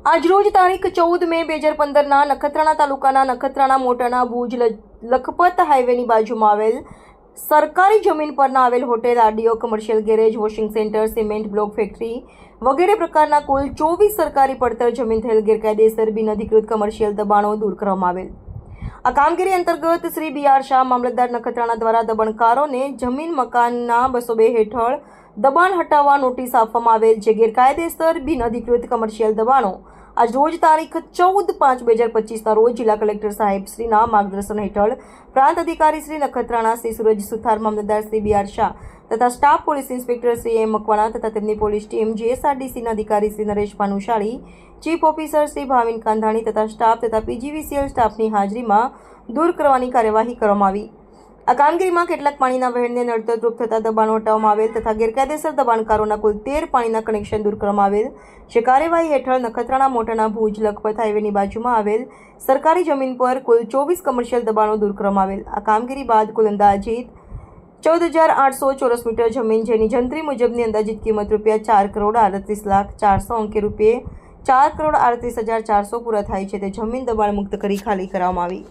આજરોજ તારીખ 14 મે 2015ના નખત્રાણા તાલુકાના નખત્રાણા મોટાના ભુજ લખપત હાઈવેની બાજુમાં આવેલ સરકારી જમીન પરના આવેલ hotel, RDO, commercial garage, washing centre, cement block factory વગેરે પ્રકારના કુલ 24 સરકારી પડતર જમીન થયેલ ગેરકાયદેસર બિનઅધિકૃત કમર્શિયલ દબાણો દૂર કરવામાં આવેલ। આ કામગીરી અંતર્ગત શ્રી BR શાહ મામલતદાર નખત્રાણા દ્વારા દબાણકારોને જમીન મકાનના 202 હેઠળ દબાણ હટાવવા નોટિસ આપવામાં આવેલ, જે ગેરકાયદેસર બિનઅધિકૃત કમર્શિયલ દબાણો આજ રોજ તારીખ 14/5/2025ના રોજ જિલ્લા કલેક્ટર સાહેબ શ્રીના માર્ગદર્શન હેઠળ પ્રાંત અધિકારી શ્રી નખત્રાણા શ્રી સુરજ સુથાર, મામલતદાર શ્રી BR શાહ તથા staff police inspector Shri M Makwana તથા તેમની પોલીસ ટીમ, GSRDCના અધિકારી શ્રી નરેશ ભાનુશાળી, ચીફ ઓફિસર શ્રી ભાવિન કાંધાણી તથા સ્ટાફ તથા PGVCL સ્ટાફની હાજરીમાં દૂર કરવાની કાર્યવાહી કરવામાં આવી। આ કામગીરીમાં કેટલાક પાણીના વહેણને નડતરરૂપ થતા દબાણો હટાવવામાં આવેલ તથા ગેરકાયદેસર દબાણકારોના કુલ 13 પાણીના કનેક્શન દૂર કરવામાં આવેલ, જે કાર્યવાહી હેઠળ નખત્રાણા મોટાના ભુજ લખપત હાઈવેની બાજુમાં આવેલ સરકારી જમીન પર કુલ 24 કમર્શિયલ દબાણો દૂર કરવામાં આવેલ। આ કામગીરી બાદ કુલ અંદાજિત 14,800 ચોરસ મીટર જમીન, જેની જંત્રી મુજબની અંદાજિત કિંમત ₹4,38,04,000 અંકે ₹4,38,400 પૂરા થાય છે, તે જમીન દબાણ મુક્ત કરી ખાલી કરવામાં આવી।